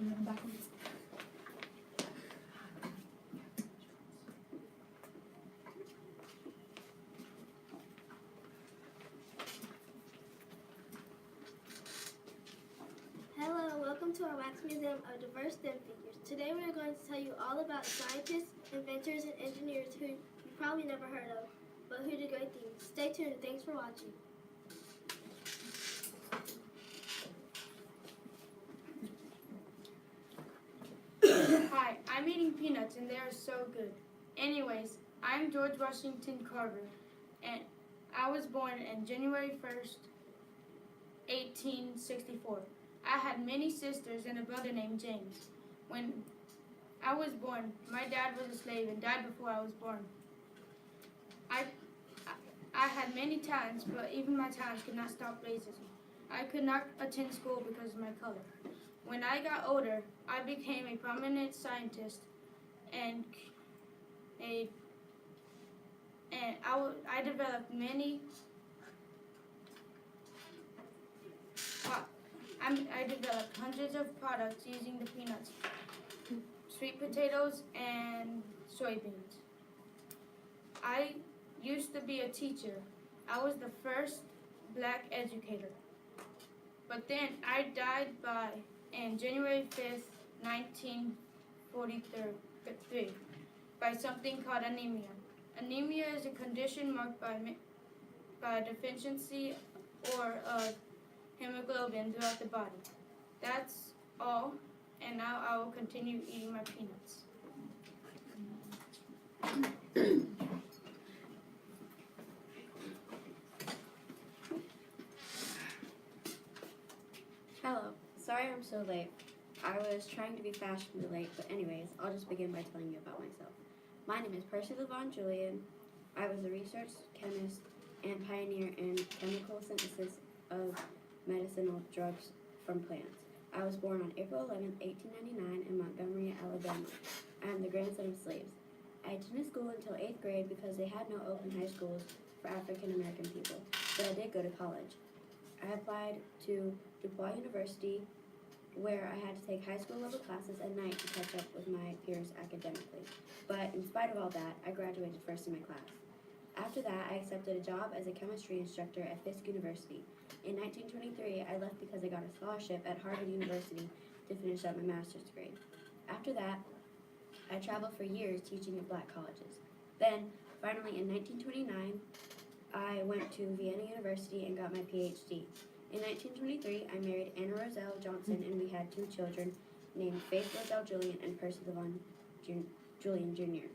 backwards. Hello, welcome to our Wax Museum of Diverse STEM Figures. Today we are going to tell you all about scientists, inventors, and engineers who you probably never heard of, but who do great things. Stay tuned and thanks for watching. Hi, I'm eating peanuts and they are so good. Anyways, I'm George Washington Carver and I was born on January 1st, 1864. I had many sisters and a brother named James. When I was born, my dad was a slave and died before I was born. I had many talents, but even my talents could not stop racism. I could not attend school because of my color. When I got older, I became a prominent scientist and I developed many I developed hundreds of products using the peanuts, sweet potatoes, and soybeans. I used to be a teacher. I was the first black educator. But then I died in January 5th, 1943, by something called anemia. Anemia is a condition marked by a deficiency of hemoglobin throughout the body. That's all, and now I will continue eating my peanuts. Hello. Sorry I'm so late. I was trying to be fashionably late, but anyways, I'll just begin by telling you about myself. My name is Percy Levon Julian. I was a research chemist and pioneer in chemical synthesis of medicinal drugs from plants. I was born on April 11, 1899 in Montgomery, Alabama. I am the grandson of slaves. I attended school until 8th grade because they had no open high schools for African American people, but I did go to college. I applied to DePauw University, where I had to take high school level classes at night to catch up with my peers academically. But in spite of all that, I graduated first in my class. After that, I accepted a job as a chemistry instructor at Fisk University. In 1923, I left because I got a scholarship at Harvard University to finish up my master's degree. After that, I traveled for years teaching at black colleges. Then, finally in 1929, I went to Vienna University and got my PhD. In 1923, I married Anna Roselle Johnson and we had 2 children named Faith Roselle Julian and Percy Levon Julian Jr.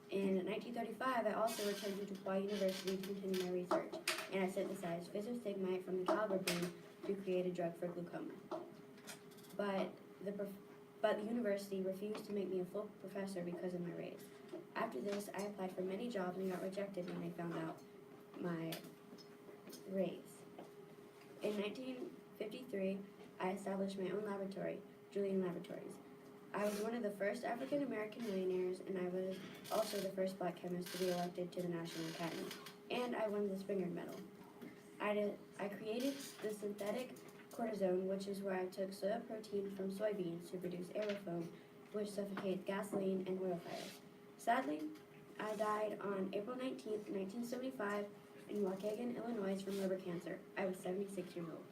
In 1935, I also returned to DePauw University to continue my research, and I synthesized physostigmite from the caliber bean to create a drug for glaucoma. But the university refused to make me a full professor because of my race. After this, I applied for many jobs and got rejected when they found out my race. In 1953, I established my own laboratory, Julian Laboratories. I was one of the first African American millionaires, and I was also the first black chemist to be elected to the National Academy, and I won the Springer Medal. I created the synthetic cortisone, which is where I took soya protein from soybeans to produce aerofoam, which suffocates gasoline and oil fires. Sadly, I died on April 19th, 1975, in Waukegan, Illinois, from liver cancer. I was 76 years old.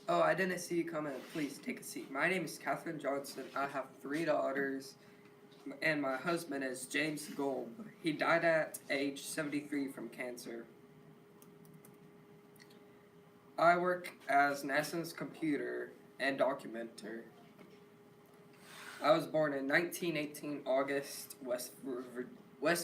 Oh, I didn't see you come in. Please take a seat. My name is Katherine Johnson. I have 3 daughters, and my husband is James Golb. He died at age 73 from cancer. I work as NASA's computer and documenter. I was born in 1918, August, West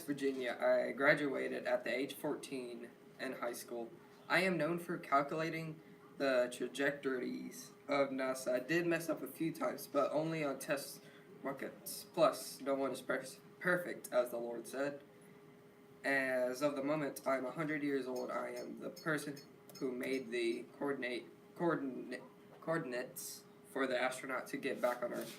Virginia. I graduated at the age 14 in high school. I am known for calculating the trajectories of NASA. I did mess up a few times, but only on test rockets. Plus, no one is perfect, as the Lord said. As of the moment I'm 100 years old, I am the person who made the coordinates for the astronaut to get back on Earth.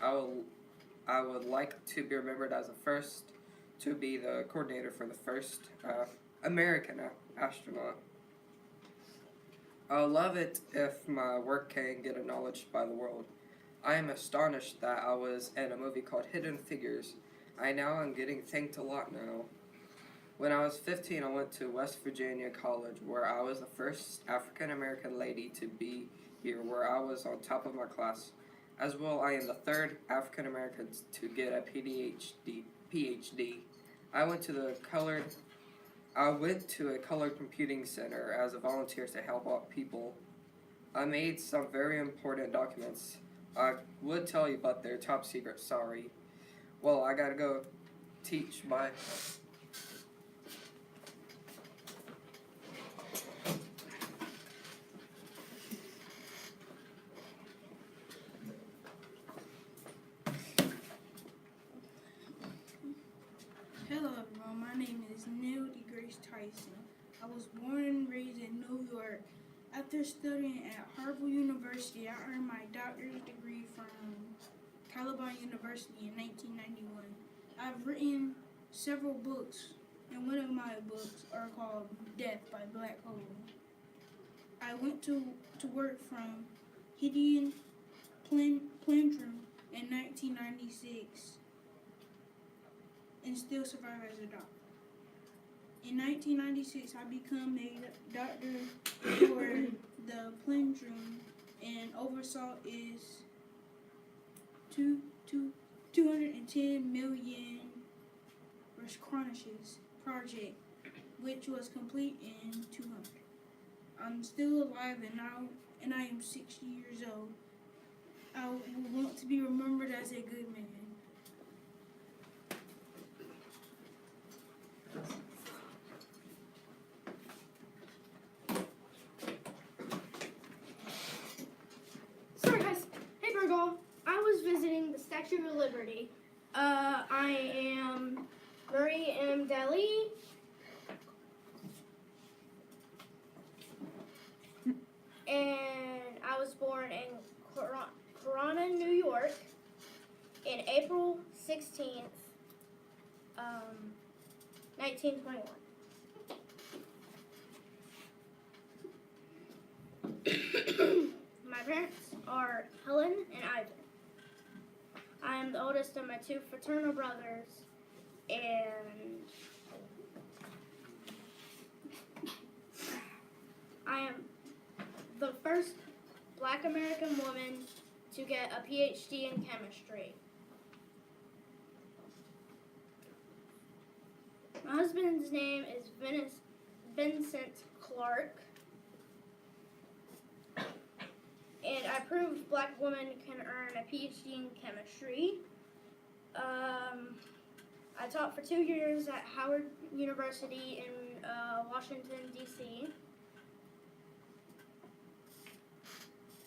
I would like to be remembered as the first to be the coordinator for the first American astronaut. I'll love it if my work can get acknowledged by the world. I am astonished that I was in a movie called Hidden Figures. I now am getting thanked a lot now. When I was 15, I went to West Virginia College, where I was the first African American lady to be here, where I was on top of my class. As well, I am the third African American to get a PhD. I went to a colored computing center as a volunteer to help out people. I made some very important documents. I would tell you, but they're top secret, sorry. Well, I gotta go teach my... Hello everyone, my name is Neil DeGrace Tyson. I was born and raised in New York. After studying at Harvard University, I earned my doctorate degree from Caliban University in 1991. I've written several books, and one of my books are called Death by Black Hole. I went to work from Gideon Plantrum in 1996 and still survive as a doctor. In 1996, I became a doctor for the Plantrum, and oversaw is 210 million Chronishes project, which was complete in 200. I'm still alive and I am 60 years old. I want to be remembered as a good man. Sorry guys, hey Virgo. I was visiting the Statue of Liberty. I am Marie M. Daly. And I was born in Corona, New York in April 16th, 1921. My parents are Helen and Ivan. I am the oldest of my two fraternal brothers, and I am the first Black American woman to get a PhD in chemistry. My husband's name is Vincent Clark, and I proved Black women can earn a PhD in chemistry. I taught for 2 years at Howard University in Washington, D.C.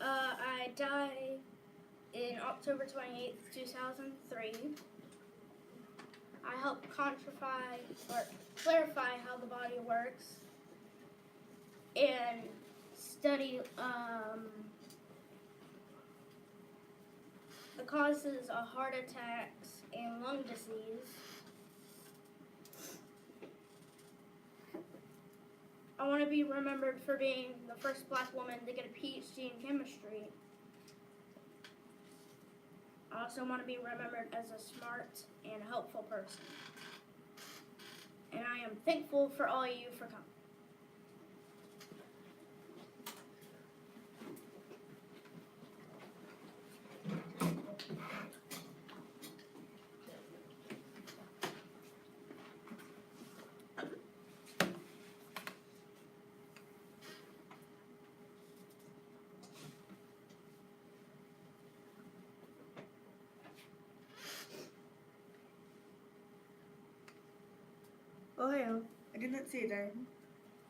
I died in October 28th, 2003. I help clarify how the body works and study the causes of heart attacks and lung disease. I want to be remembered for being the first Black woman to get a PhD in chemistry. I also want to be remembered as a smart and helpful person. And I am thankful for all of you for coming. Oh, hey, I did not see it there.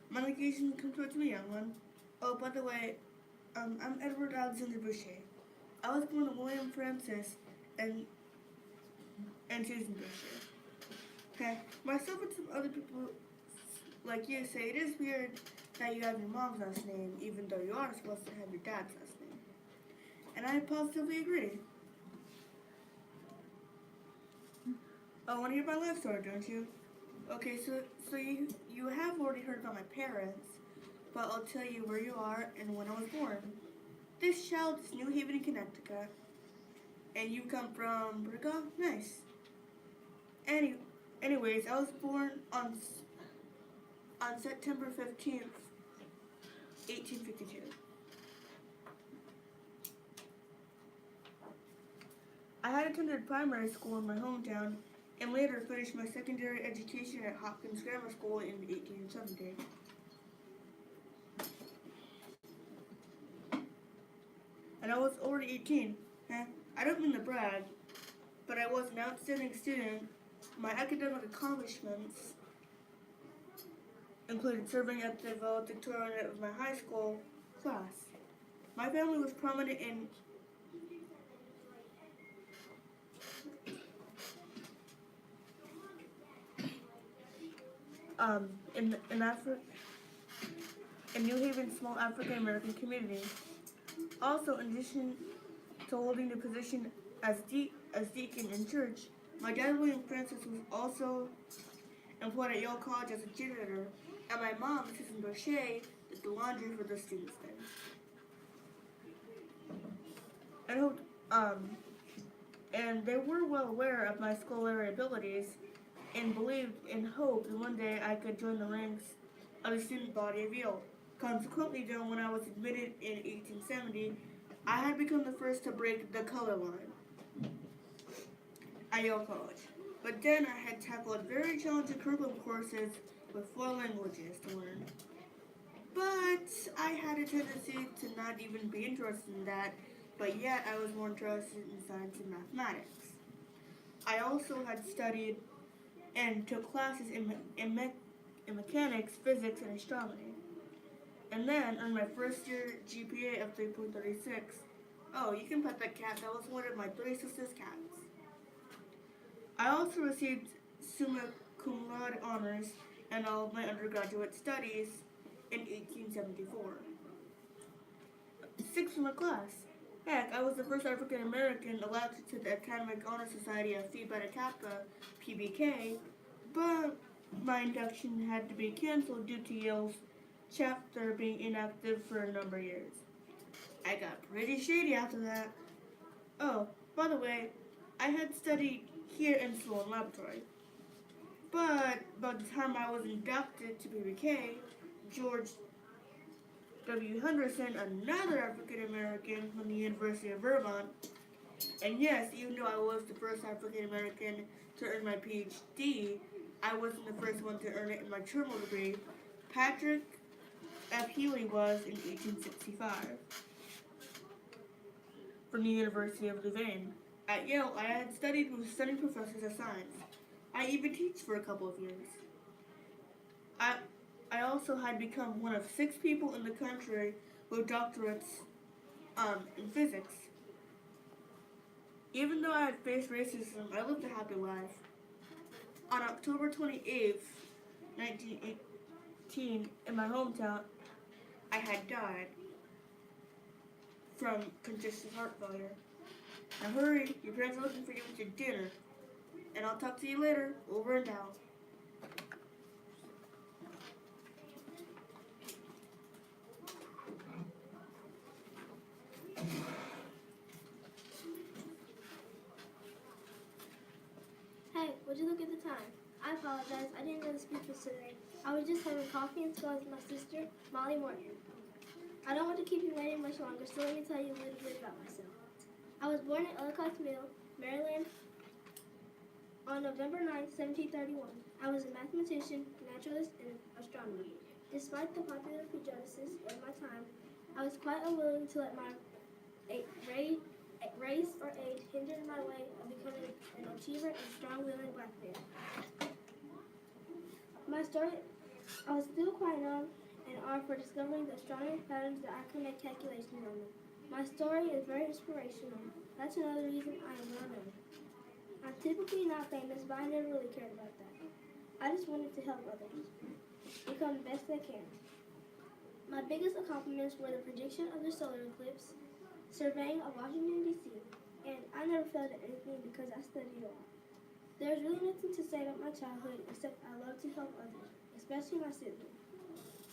My location comes towards me, young one. Oh, by the way, I'm Edward Alexander Boucher. I was born to William Francis and Susan Boucher. Okay, myself and some other people like you say it is weird that you have your mom's last name, even though you are supposed to have your dad's last name. And I positively agree. Oh, want to hear my life story, don't you? Okay, so you have already heard about my parents, but I'll tell you where you are and when I was born. This child is New Haven, Connecticut, and you come from Briga? Nice. Anyways, I was born on September 15th, 1852. I had attended primary school in my hometown and later finished my secondary education at Hopkins Grammar School in 1870. And I was already 18. I don't mean to brag, but I was an outstanding student. My academic accomplishments included serving at the valedictorian of my high school class. My family was prominent in in New Haven's small African American community. Also, in addition to holding the position as deacon in church, my dad, William Francis, was also employed at Yale College as a janitor, and my mom, Susan Boucher, did the laundry for the students there. And they were well aware of my scholarly abilities and believed and hoped that one day I could join the ranks of the student body of Yale. Consequently, though, when I was admitted in 1870, I had become the first to break the color line at Yale College. But then I had tackled very challenging curriculum courses with 4 languages to learn. But I had a tendency to not even be interested in that, but yet I was more interested in science and mathematics. I also had studied and took classes in mechanics, physics, and astronomy. And then, on my first year GPA of 3.36, oh, you can pet that cat, that was one of my 3 sisters' cats. I also received summa cum laude honors in all of my undergraduate studies in 1874. 6th in my class. Heck, I was the first African American elected to the Academic Honor Society of Phi Beta Kappa, PBK, but my induction had to be canceled due to Yale's chapter being inactive for a number of years. I got pretty shady after that. Oh, by the way, I had studied here in Sloan Laboratory. But by the time I was inducted to PBK, George W. Henderson, another African American from the University of Vermont, and yes, even though I was the first African American to earn my PhD, I wasn't the first one to earn it in my terminal degree. Patrick F. Healy was in 1865 from the University of Louvain. At Yale, I had studied with stunning professors of science. I even teach for a couple of years. I also had become one of 6 people in the country with doctorates in physics. Even though I had faced racism, I lived a happy life. On October 28th, 1918, in my hometown, I had died from congestive heart failure. Now hurry, your parents are looking for you with your dinner. And I'll talk to you later. Over and out. Hey, would you look at the time? I apologize, I didn't know the speech was today. I was just having coffee and scones with my sister, Molly Morton. I don't want to keep you waiting much longer, so let me tell you a little bit about myself. I was born in Ellicott Mill, Maryland, on November 9, 1731. I was a mathematician, naturalist, and astronomer. Despite the popular prejudices of my time, I was quite unwilling to let my race or age hinder my way of becoming an achiever and strong-willed black man. My story, I was still quite young and armed for discovering the astronomy patterns that I could make calculations on them. My story is very inspirational. That's another reason I am well known. I'm typically not famous, but I never really cared about that. I just wanted to help others become the best they can. My biggest accomplishments were the prediction of the solar eclipse, surveying of Washington, D.C., and I never failed at anything because I studied a lot. There's really nothing to say about my childhood except I love to help others, especially my siblings.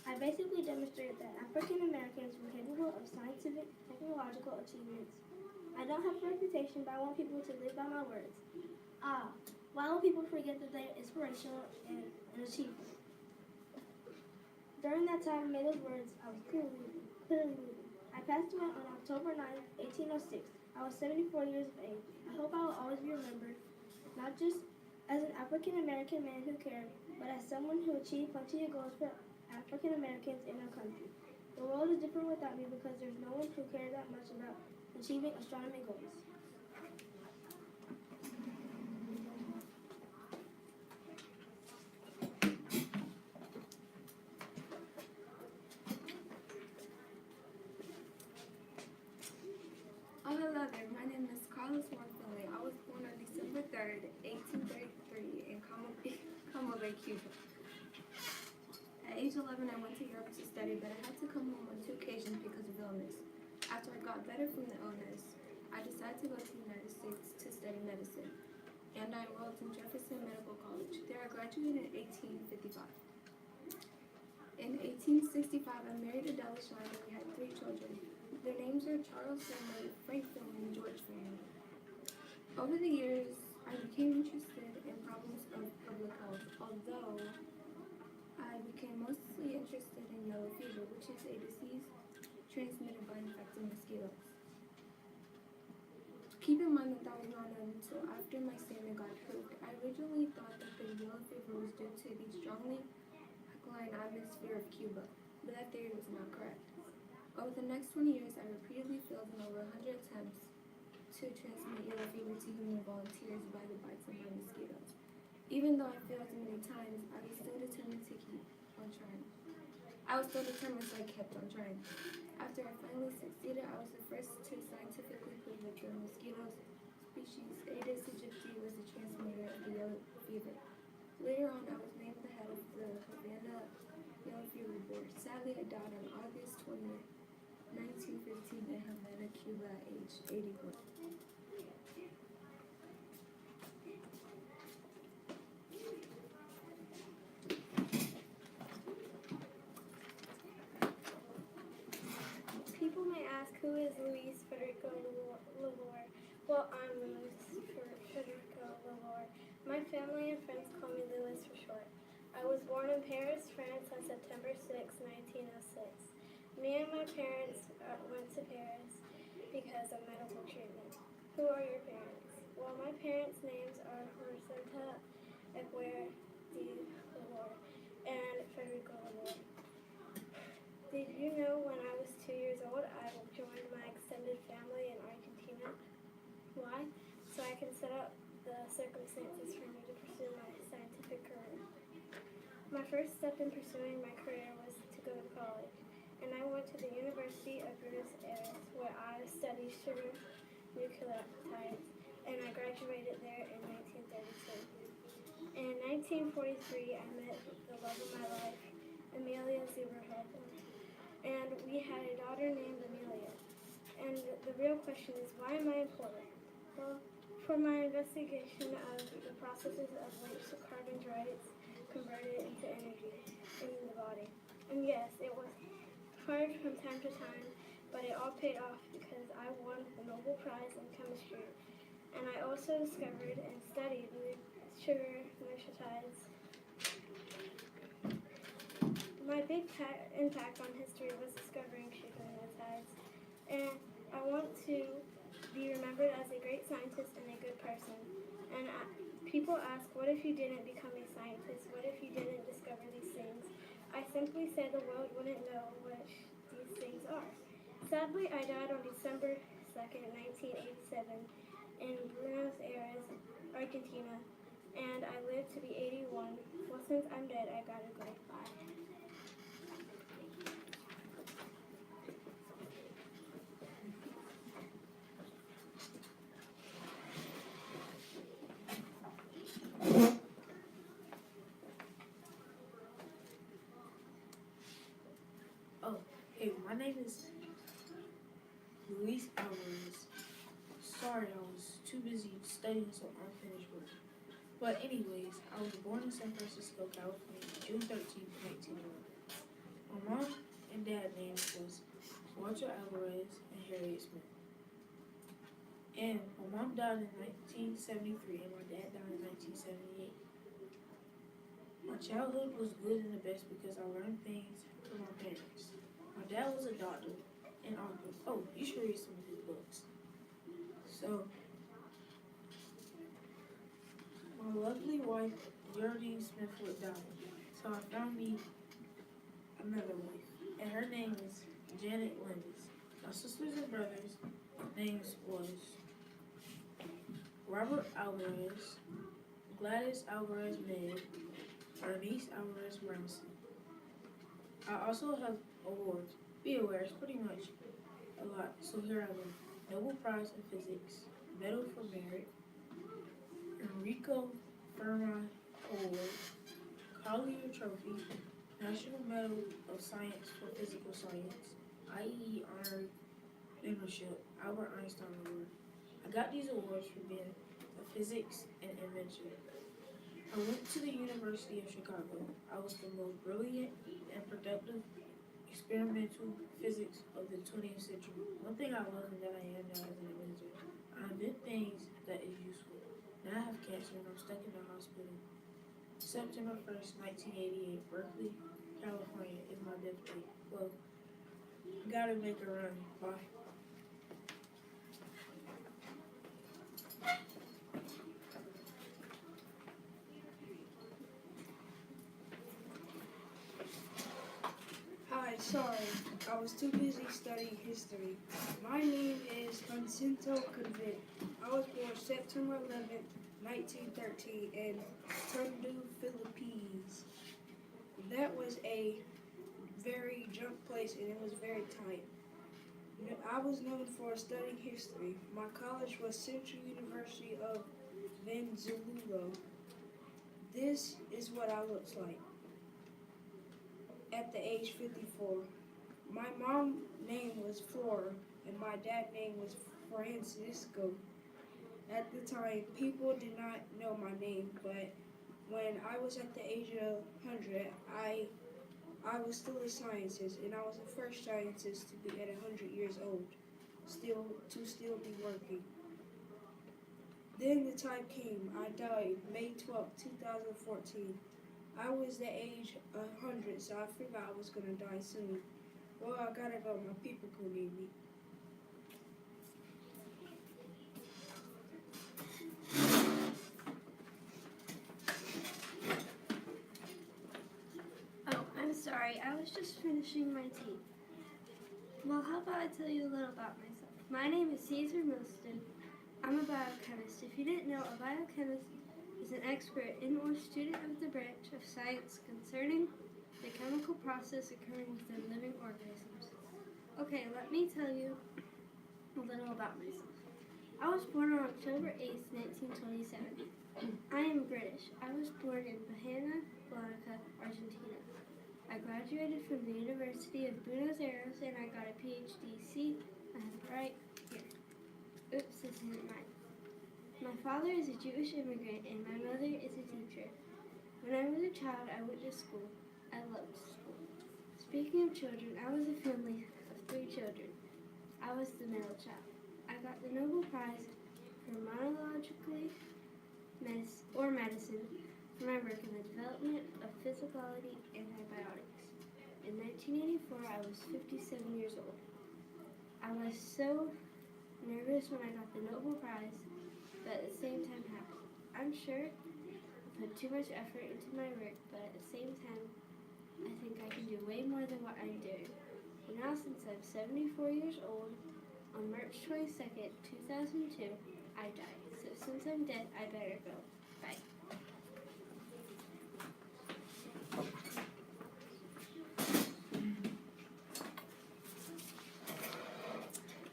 I basically demonstrated that African Americans were capable of scientific, technological achievements. I don't have a reputation, but I want people to live by my words. Why will people forget that they are inspirational and an achievement? During that time I made those words, I was clearly leaving. I passed away on October 9th, 1806. I was 74 years of age. I hope I will always be remembered, not just as an African American man who cared, but as someone who achieved plenty of goals for African Americans in our country. The world is different without me because there's no one who cared that much about achieving astronomy goals. Oh, hello there. My name is Carlos Morfili. I was born on December 3rd, 1833 in Como Bay, Cuba. At age 11, I went to Europe to study, but I had to come home on 2 occasions because of illness. After I got better from the illness, I decided to go to the United States to study medicine, and I enrolled in Jefferson Medical College. There I graduated in 1855. In 1865, I married Adela Shine and we had 3 children. Their names are Charles Finley, Frank Finley, and George Finley. Over the years, I became interested in problems of public health, although I became mostly interested in yellow fever, which is a disease transmitted by infected mosquitoes. Keep in mind that was not known until after my statement got approved. I originally thought that the yellow fever was due to the strongly alkaline atmosphere of Cuba, but that theory was not correct. Over the next 20 years, I repeatedly failed in over 100 attempts to transmit yellow fever to human volunteers by the bites of my mosquitoes. Even though I failed many times, I was still determined to keep on trying. So I kept on trying. After I finally succeeded, I was the first to scientifically prove that the mosquito species Aedes aegypti was the transmitter of the yellow fever. Later on, I was named the head of the Havana Yellow Fever Board. Sadly, I died on August 20th. 1915 in Havana, Cuba, at age 81. People may ask, who is Luis Federico Lavore? Well, I'm Luis Federico Lavore. My family and friends call me Louis for short. I was born in Paris, France on September 6, 1906. Me and my parents went to Paris because of medical treatment. Who are your parents? Well, my parents' names are Rosenta Eguer de Lavore and Federico Lavore. Did you know when I was 2 years old, I joined my extended family in Argentina? Why? So I can set up the circumstances for me to pursue my scientific career. My first step in pursuing my career was to go to college, and I went to the University of Buenos Aires, where I studied sugar nucleotides, and I graduated there in 1932. In 1943, I met the love of my life, Amelia Zeberhofer, and we had a daughter named Amelia. And the real question is, why am I important? Well, for my investigation of the processes of which carbohydrates converted into energy in the body. And yes, it was hard from time to time, but it all paid off because I won the Nobel Prize in Chemistry. And I also discovered and studied sugar nucleotides. My big impact on history was discovering sugar nucleotides, and I want to be remembered as a great scientist and a good person. And people ask, what if you didn't become a scientist? What if you didn't discover these things? I simply say the world wouldn't know what these things are. Sadly, I died on December 2nd, 1987 in Buenos Aires, Argentina, and I lived to be 81. Well, since I'm dead, I gotta go. Bye. Oh, hey, my name is Luis Alvarez. Sorry, I was too busy studying some unfinished work. But anyways, I was born in San Francisco, California, June 13th, 1911. My mom and dad names was Walter Alvarez and Harriet Smith. And my mom died in 1973 and my dad died in 1978. My childhood was good and the best because I learned things from my parents. My dad was a doctor and author. Oh, you should read some of his books. So, my lovely wife, Geraldine Smithwood, died. So I found me another wife. And her name is Janet Lindis. My sisters and brothers' names was Robert Alvarez, Gladys Alvarez May, Bernice Alvarez Brownson. I also have awards. Be aware, it's pretty much a lot. So here I go. Nobel Prize in Physics, Medal for Merit, Enrico Fermi Award, Collier Trophy, National Medal of Science for Physical Science, IE Honorary Membership, Albert Einstein Award. I got these awards for being a physics and inventor. I went to the University of Chicago. I was the most brilliant and productive experimental physics of the 20th century. One thing I love and that I am now as an inventor, I invent things that is useful. Now I have cancer and I'm stuck in the hospital. September 1st, 1988, Berkeley, California is my death date. Well, gotta make a run. Bye. Hi, sorry, I was too busy studying history. My name is Jacinto Convent. I was born September 11th, 1913 in Tondo, Philippines. That was a very junk place and it was very tight. I was known for studying history. My college was Central University of Venezuela. This is what I looked like at the age 54. My mom's name was Flora and my dad's name was Francisco. At the time, people did not know my name, but when I was at the age of 100, I was still a scientist, and I was the first scientist to be at 100 years old, still be working. Then the time came. I died May 12, 2014. I was the age of 100, so I figured I was gonna die soon. Well, I gotta go. My people could need me. Oh, I'm sorry. I was just finishing my tea. Well, how about I tell you a little about myself? My name is Caesar Milston. I'm a biochemist. If you didn't know, a biochemist is an expert in or student of the branch of science concerning the chemical process occurring within living organisms. Okay, let me tell you a little about myself. I was born on October 8th, 1927. I am British. I was born in Bahia Blanca, Argentina. I graduated from the University of Buenos Aires and I got a PhD. See, I have it right here. Oops, this isn't mine. My father is a Jewish immigrant and my mother is a teacher. When I was a child, I went to school. I loved school. Speaking of children, I was a family of 3 children. I was the middle child. I got the Nobel Prize for medicine for my work in the development of physicality and antibiotics. In 1984, I was 57 years old. I was so nervous when I got the Nobel Prize, but at the same time happy. I'm sure I put too much effort into my work, but at the same time, I think I can do way more than what I'm doing. Now, since I'm 74 years old, on March 22nd, 2002, I died. So since I'm dead, I better go. Bye.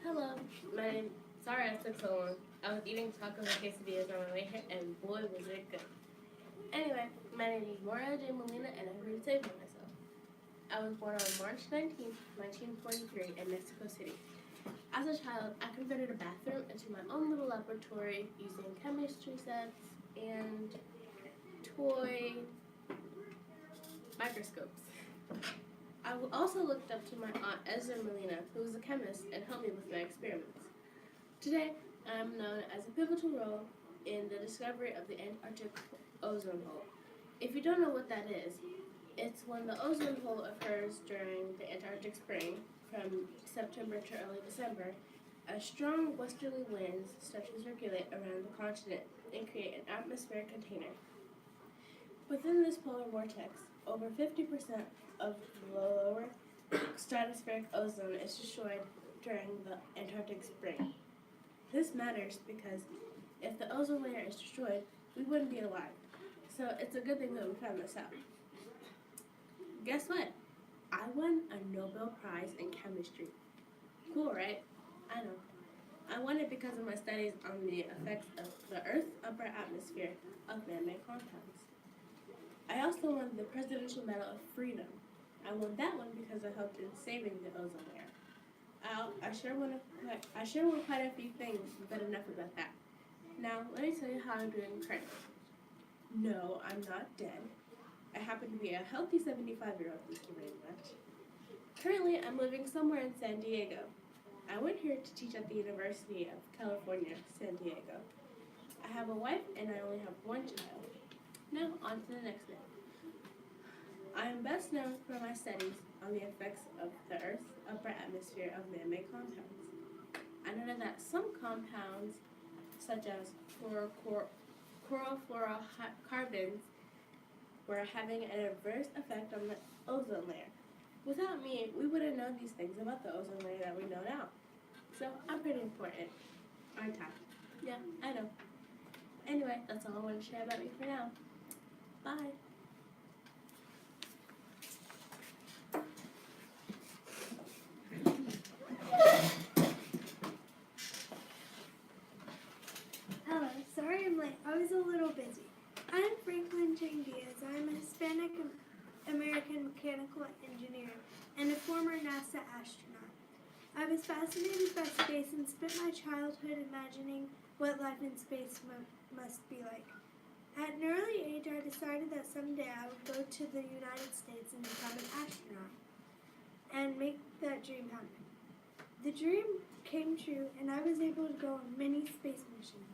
Hello, sorry I took so long. I was eating tacos and quesadillas on my way here, and boy was it good. Anyway, my name is Moria J. Molina, and I'm here to tell you about myself. I was born on March 19th, 1943 in Mexico City. As a child, I converted a bathroom into my own little laboratory using chemistry sets and toy microscopes. I also looked up to my aunt Ezra Molina, who was a chemist and helped me with my experiments. Today, I am known as a pivotal role in the discovery of the Antarctic ozone hole. If you don't know what that is, it's when the ozone hole occurs during the Antarctic spring from September to early December. As strong westerly winds start to circulate around the continent and create an atmospheric container. Within this polar vortex, over 50% of the lower stratospheric ozone is destroyed during the Antarctic spring. This matters because if the ozone layer is destroyed, we wouldn't be alive. So it's a good thing that we found this out. Guess what? I won a Nobel Prize in chemistry. Cool, right? I know. I won it because of my studies on the effects of the Earth's upper atmosphere of man-made compounds. I also won the Presidential Medal of Freedom. I won that one because I helped in saving the ozone layer. I sure won quite a few things, but enough about that. Now, let me tell you how I'm doing currently. No, I'm not dead. I happen to be a healthy 75-year-old, thank you very much. Currently, I'm living somewhere in San Diego. I went here to teach at the University of California, San Diego. I have a wife and I only have one child. Now, on to the next one. I am best known for my studies on the effects of the Earth's upper atmosphere of man-made compounds. I noted that some compounds, such as chlorofluorocarbons, were having an adverse effect on the ozone layer. Without me, we wouldn't know these things about the ozone layer that we know now. So I'm pretty important, aren't I? Yeah, I know. Anyway, that's all I want to share about me for now. Bye. Hello, sorry I'm late. I was a little busy. I'm Franklin Jane Diaz. I'm a Hispanic American mechanical engineer and a former NASA astronaut. I was fascinated by space and spent my childhood imagining what life in space must be like. At an early age, I decided that someday I would go to the United States and become an astronaut and make that dream happen. The dream came true, and I was able to go on many space missions.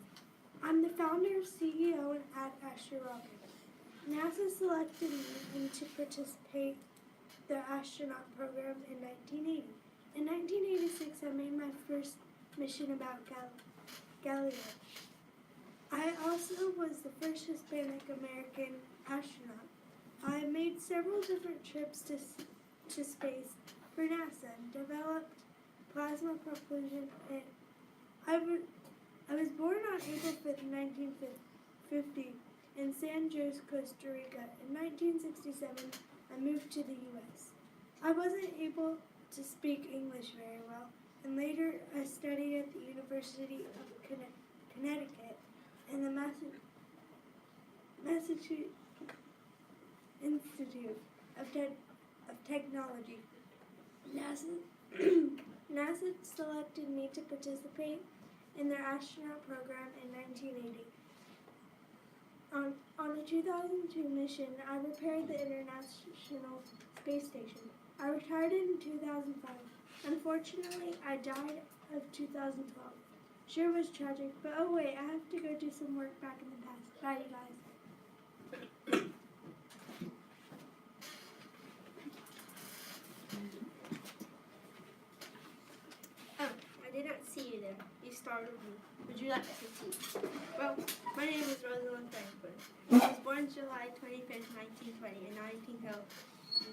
I'm the founder, CEO, and Astra Rocket. NASA selected me to participate in the astronaut program in 1980. In 1986, I made my first mission about Galileo. I also was the first Hispanic American astronaut. I made several different trips to space for NASA and developed plasma propulsion. I was born on April 5th, 1950 in San Jose, Costa Rica. In 1967, I moved to the U.S. I wasn't able to speak English very well, and later I studied at the University of Connecticut and the Massachusetts Institute of Technology. NASA selected me to participate in their astronaut program in 1980. On a 2002 mission, I repaired the International Space Station. I retired in 2005. Unfortunately, I died of 2012. Sure was tragic, but oh wait, I have to go do some work back in the past. Bye, you guys. Oh, I did not see you there. You startled me. Would you like to see? Well, my name is Rosalind Franklin. I was born July 25th, 1920 in Notting Hill,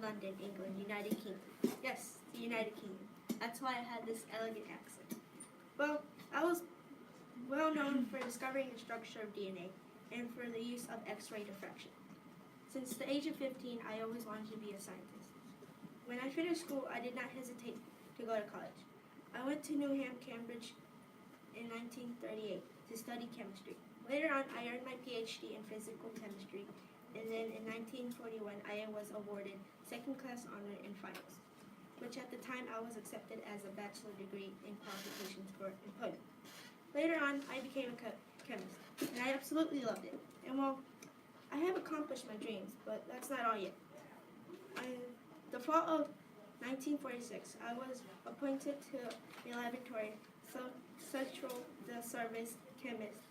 London, England, United Kingdom. Yes, the United Kingdom. That's why I had this elegant accent. Well, I was well known for discovering the structure of DNA and for the use of X-ray diffraction. Since the age of 15, I always wanted to be a scientist. When I finished school, I did not hesitate to go to college. I went to Newham, Cambridge in 1938 to study chemistry. Later on, I earned my PhD in physical chemistry, and then in 1941, I was awarded second-class honor in finals, which at the time I was accepted as a bachelor degree in qualifications for employment. Later on, I became a chemist, and I absolutely loved it. And well, I have accomplished my dreams, but that's not all yet. In the fall of 1946, I was appointed to the laboratory Central the Service Chemist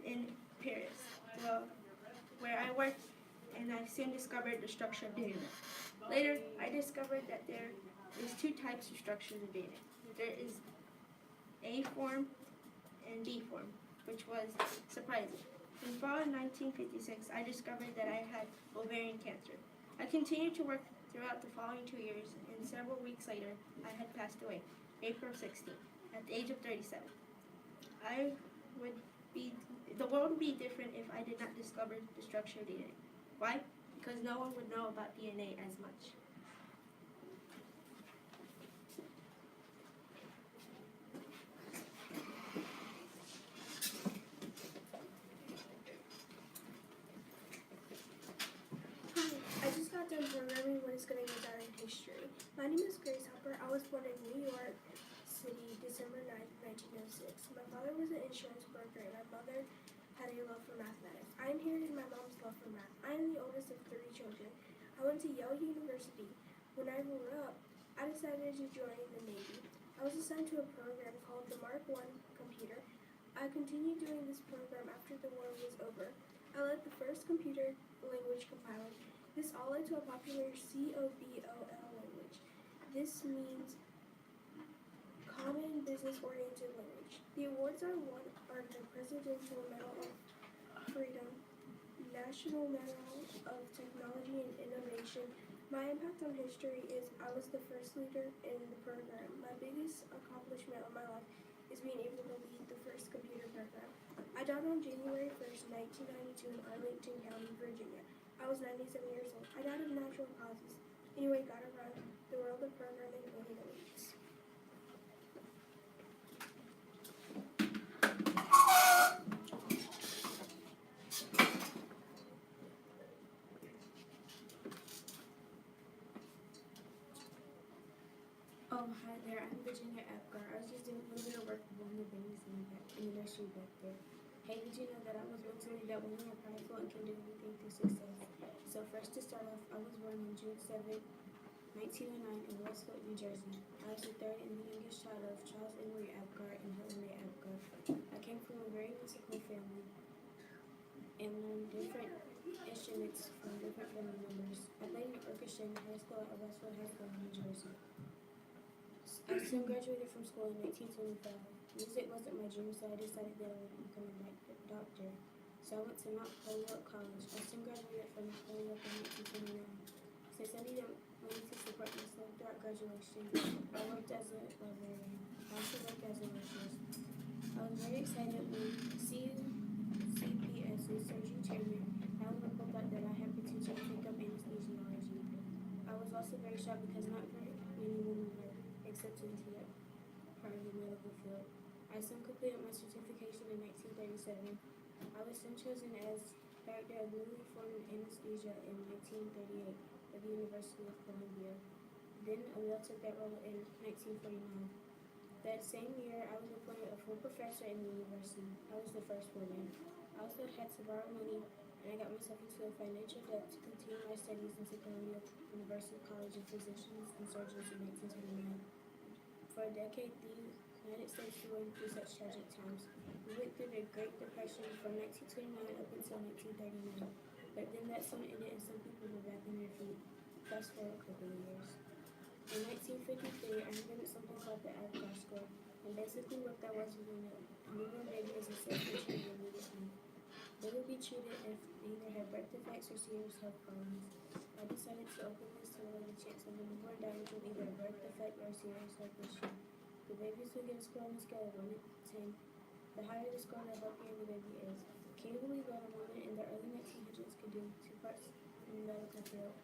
in Paris, where I worked, and I soon discovered the structure of DNA. Later, I discovered that there is two types of structures of DNA. There is A form and B form, which was surprising. In fall of 1956, I discovered that I had ovarian cancer. I continued to work throughout the following 2 years, and several weeks later, I had passed away, April 16th, at the age of 37. The world would be different if I did not discover the structure of DNA. Why? Because no one would know about DNA as much. I just got done programming what is going to go down in history. My name is Grace Hopper. I was born in New York City, December 9th, 1906. My father was an insurance broker and my mother had a love for mathematics. I inherited my mom's love for math. I am the oldest of 3 children. I went to Yale University. When I grew up, I decided to join the Navy. I was assigned to a program called the Mark I computer. I continued doing this program after the war was over. I led the first computer language compiler. This all led to a popular COBOL language. This means Common Business Oriented Language. The awards I won are the Presidential Medal of Freedom, National Medal of Technology and Innovation. My impact on history is I was the first leader in the program. My biggest accomplishment of my life is being able to lead the first computer program. I died on January 1st, 1992 in Arlington County, Virginia. I was 97 years old. I died of natural causes. Anyway, got around the world of programming in 8 weeks. Oh, hi there. I'm Virginia Apgar. I was just doing a little bit of work with one of the babies in the nursery back there. Hey, did you know that I was mentally that women are powerful and can do anything through success? So first to start off, I was born on June 7th, 1909 in Westfield, New Jersey. I was the third and the youngest child of Charles Emory Apgar and Helen May Apgar. I came from a very musical family and learned different instruments from different family members. I played in the orchestra in high school at Westfield High School in New Jersey. I soon graduated from school in 1925. Music wasn't my dream, so I decided that I would become a doctor. So I went to Mount Holyoke College. I soon graduated from Holyoke in 1929. Since I needed money to support myself throughout graduation, I worked as a librarian. I also worked as a nurse. I was very excited when CPS's surgeon chairman, Alan told out that I had potential to take up anesthesiology. I was also very shocked because not very many women were accepted into that part of the medical field. I soon completed my certification in 1937. I was soon chosen as director of newly formed anesthesia in 1938 at the University of Columbia. Then Emil took that role in 1949. That same year, I was appointed a full professor in the university. I was the first woman. I also had to borrow money, and I got myself into a financial debt to continue my studies into Columbia University College of Physicians and Surgeons in 1929. For a decade, the United States was going through such tragic times. We went through the Great Depression from 1929 up until 1939. But then that soon ended and some people were back on their feet. Fast forward a couple of years. In 1953, I invented something called the Apgar score. And basically what that was when a newborn baby is assessed and treated immediately. They would be treated if they either had birth defects or serious health problems. I decided to open this to lower the chance of a newborn dying from either a birth defect or a serious health issue. The babies will get a score on a scale of 1 to 10. The higher the score, the healthier the baby is. Can you believe that a woman in the early 1900s could do 2 parts in the medical field?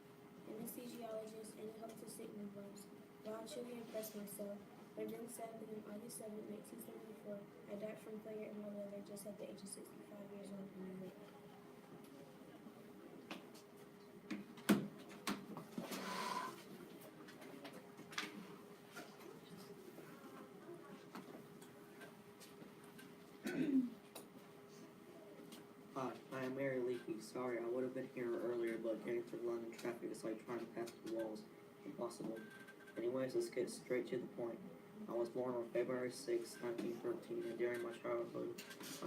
Anesthesiologist and help to sick newborns. Wow, I truly impressed myself. But then sadly, on August 7, 1974, I died from failure in my liver just at the age of 65 years old in New York. Hi, I am Mary Lee Lucky. Sorry, I would have been here earlier, but getting through London traffic is like trying to pass through walls. Impossible. Anyways, let's get straight to the point. I was born on February 6, 1913, and during my childhood,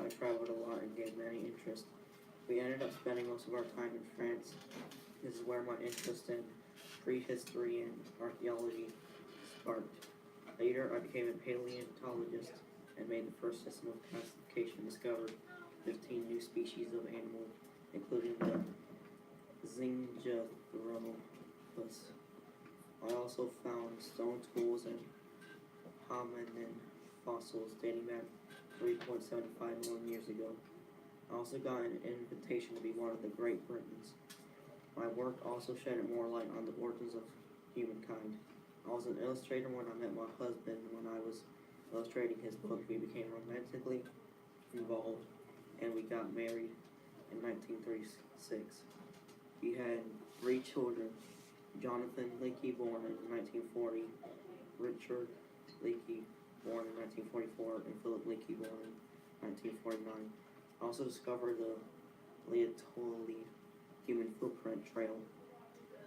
I traveled a lot and gained many interests. We ended up spending most of our time in France. This is where my interest in prehistory and archaeology sparked. Later, I became a paleontologist and made the first system of classification, discovered 15 new species of animal, including the Zingianthropus. I also found stone tools and hominin fossils dating back 3.75 million years ago. I also got an invitation to be one of the Great Britons. My work also shed more light on the origins of humankind. I was an illustrator when I met my husband. When I was illustrating his book, we became romantically involved, and we got married in 1936. We had 3 children: Jonathan Leakey, born in 1940, Richard Leakey, born in 1944, and Philip Leakey, born in 1949. I also discovered the Laetoli human footprint trail.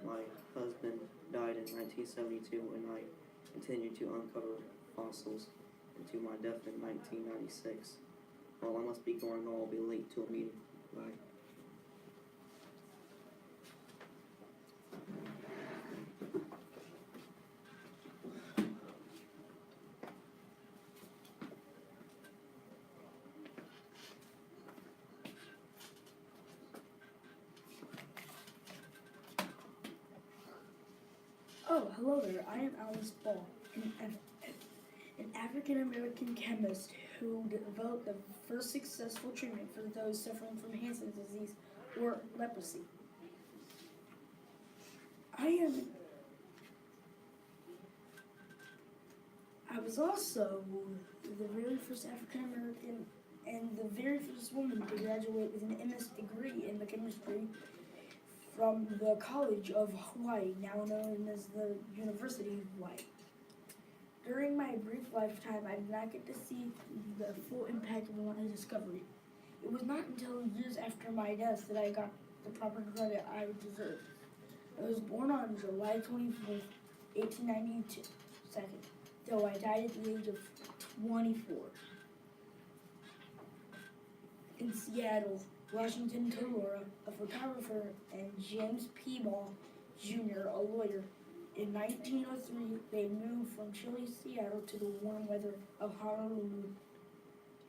My husband died in 1972, and I continued to uncover fossils until my death in 1996. Well, I must be going, or I'll be late to a meeting. Bye. Oh, hello there. I am Alice Ball, an African American chemist who developed the first successful treatment for those suffering from Hansen's disease or leprosy. I was also the very first African American and the very first woman to graduate with an MS degree in the chemistry from the College of Hawaii, now known as the University of Hawaii. During my brief lifetime, I did not get to see the full impact of my discovery. It was not until years after my death that I got the proper credit I deserved. I was born on July 24th, 1892, though I died at the age of 24. In Seattle, Washington Torora, a photographer, and James P. Ball, Jr., a lawyer. In 1903, they moved from chilly Seattle to the warm weather of Honolulu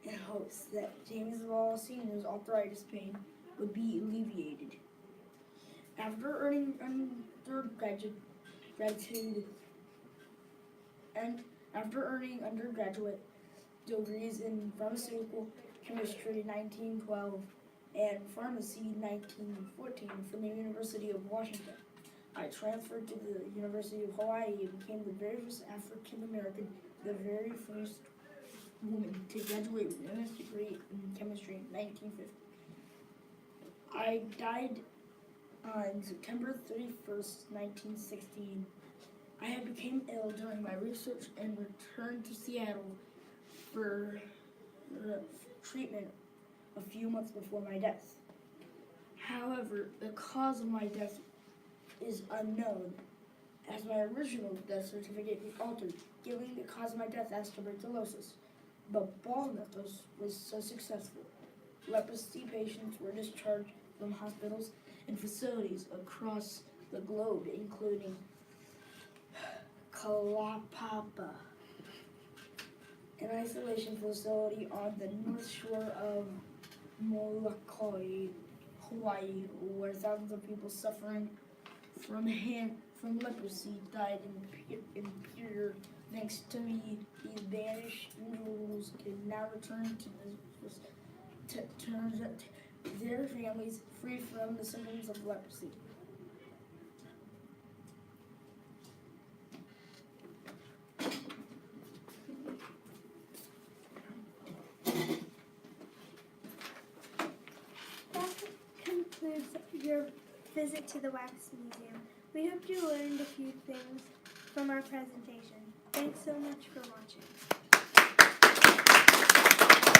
in hopes that James Ball Sr.'s arthritis pain would be alleviated. After earning undergraduate degrees in pharmaceutical chemistry in 1912 and pharmacy in 1914 from the University of Washington, I transferred to the University of Hawaii and became the very first African American, the very first woman to graduate with an MS degree in chemistry in 1950. I died on September 31st, 1916. I had become ill during my research and returned to Seattle for treatment a few months before my death. However, the cause of my death is unknown, as my original death certificate was altered, giving the cause of my death as tuberculosis. But Ball method was so successful. Leprosy patients were discharged from hospitals and facilities across the globe, including Kalapapa, an isolation facility on the north shore of Molokai, Hawaii, where thousands of people suffering from leprosy died in pure. Thanks to me, these banished individuals can now return to their families free from the symptoms of leprosy. That concludes your visit to the Wax Museum. We hope you learned a few things from our presentation. Thanks so much for watching.